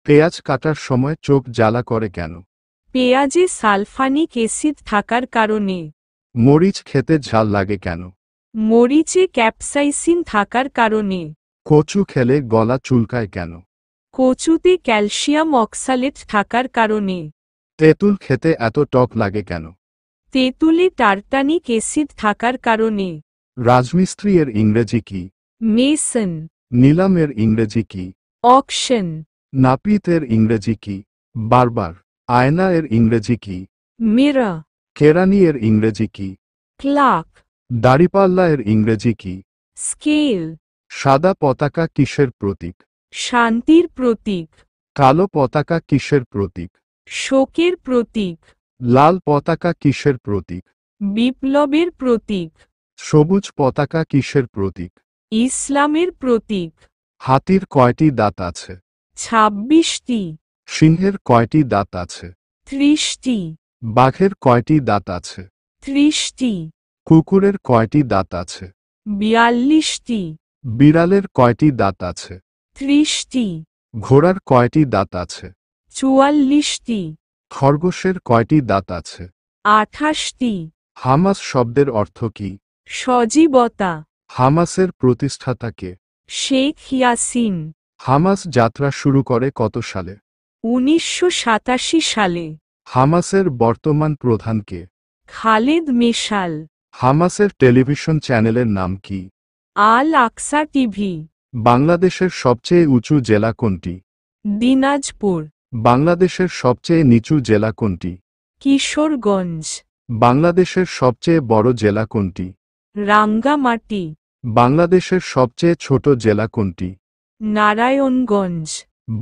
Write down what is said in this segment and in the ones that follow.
পেঁয়াজ কাটার সময় চোখ জ্বালা করে কেন? পেঁয়াজে সালফানিক অ্যাসিড থাকার কারণে। মরিচ খেতে ঝাল লাগে কেন? মরিচে ক্যাপসাইসিন থাকার কারণে। কচু খেলে গলা চুলকায় কেন? কচুতে ক্যালসিয়াম অক্সালেট থাকার কারণে। তেঁতুল খেতে এত টক লাগে কেন? তেঁতুলে টার্টানিক অ্যাসিড থাকার কারণে। রাজমিস্ত্রি এর ইংরেজি কি? মেসন। নিলামের ইংরেজি কি? অকশন। নাপিত এর ইংরেজি কি? বারবার। আয়না এর ইংরেজি কি? মিরর। কেরানি এর ইংরেজি কি? ক্লাক। দাড়িপাল্লা এর ইংরেজি কি? স্কেল। সাদা পতাকা কিসের প্রতীক? শান্তির প্রতীক। কালো পতাকা কিসের প্রতীক? শোকের প্রতীক। লাল পতাকা কিসের প্রতীক? বিপ্লবের প্রতীক। সবুজ পতাকা কিসের প্রতীক? ইসলামের প্রতীক। হাতির কয়টি দাঁত আছে? 26টি। সিংহের কয়টি দাঁত আছে? 30টি। বাঘের কয়টি দাঁত আছে? 30টি। কুকুরের কয়টি দাঁত আছে? 42টি। বিড়ালের কয়টি দাঁত আছে? 30টি। ঘোড়ার কয়টি দাঁত আছে? 44টি। খরগোশের কয়টি দাঁত আছে? 28টি। হামাস শব্দের অর্থ কি? সজীবতা। হামাসের প্রতিষ্ঠাতা কে? শেখ ইয়াসিন। হামাস যাত্রা শুরু করে কত সালে? 1987 সালে। হামাসের বর্তমান প্রধান কে? খালেদ মেশাল। হামাসের টেলিভিশন চ্যানেলের নাম কি? আল আকসা টিভি। বাংলাদেশের সবচেয়ে উঁচু জেলা কোনটি? দিনাজপুর। বাংলাদেশের সবচেয়ে নিচু জেলা কোনটি? কিশোরগঞ্জ। বাংলাদেশের সবচেয়ে বড় জেলা কোনটি? রাঙ্গামাটি। বাংলাদেশের সবচেয়ে ছোট জেলা কোনটি? নারায়ণগঞ্জ।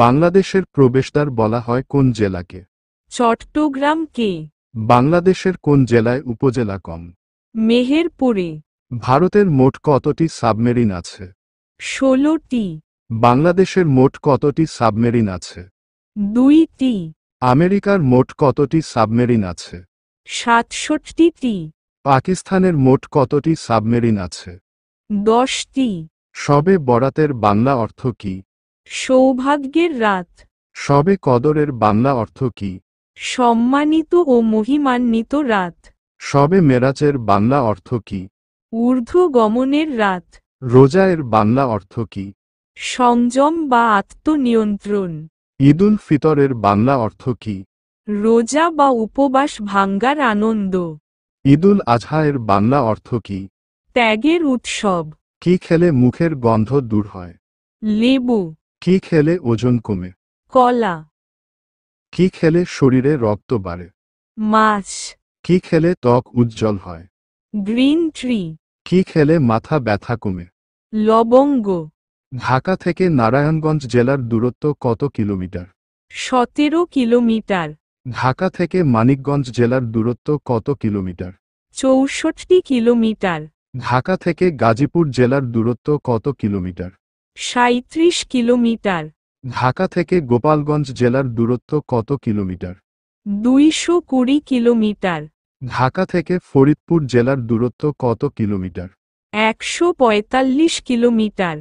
বাংলাদেশের প্রবেশদ্বার বলা হয় কোন জেলাকে? চট্টগ্রামকে। বাংলাদেশের কোন জেলায় উপজেলা কম? মেহেরপুরে। ভারতের মোট কতটি সাবমেরিন আছে? 16টি। বাংলাদেশের মোট কতটি সাবমেরিন আছে? 2টি। আমেরিকার মোট কতটি সাবমেরিন আছে? 67টি। পাকিস্তানের মোট কতটি সাবমেরিন আছে? 10টি। শবে বরাতের বাংলা অর্থ কি? সৌভাগ্যের রাত। শবে কদরের বাংলা অর্থ কি? সম্মানিত ও মহিমান্বিত রাত। শবে মেরাজের বাংলা অর্থ কি? ঊর্ধ্বগমনের রাত। রোজা এর বাংলা অর্থ কি? সংযম বা আত্মনিয়ন্ত্রণ। ঈদুল ফিতরের বাংলা অর্থ কি? রোজা বা উপবাস ভাঙ্গার আনন্দ। ঈদুল আজহা এর বাংলা অর্থ কি? ত্যাগের উৎসব। কি খেলে মুখের গন্ধ দূর হয়? লেবু। কি খেলে ওজন কমে? কলা। কি খেলে শরীরে রক্ত বাড়ে? মাছ। কি খেলে ত্বক উজ্জ্বল হয়? Green tree. কি খেলে মাথা ব্যথা কমে? লবঙ্গ। ঢাকা থেকে নারায়ণগঞ্জ জেলার দূরত্ব কত কিলোমিটার? 17 কিলোমিটার। ঢাকা থেকে মানিকগঞ্জ জেলার দূরত্ব কত কিলোমিটার? 64 কিলোমিটার। ঢাকা থেকে গাজীপুর জেলার দূরত্ব কত কিলোমিটার? 37 কিলোমিটার। ঢাকা থেকে গোপালগঞ্জ জেলার দূরত্ব কত কিলোমিটার? 220 কিলোমিটার। ঢাকা থেকে ফরিদপুর জেলার দূরত্ব কত কিলোমিটার? 145 কিলোমিটার।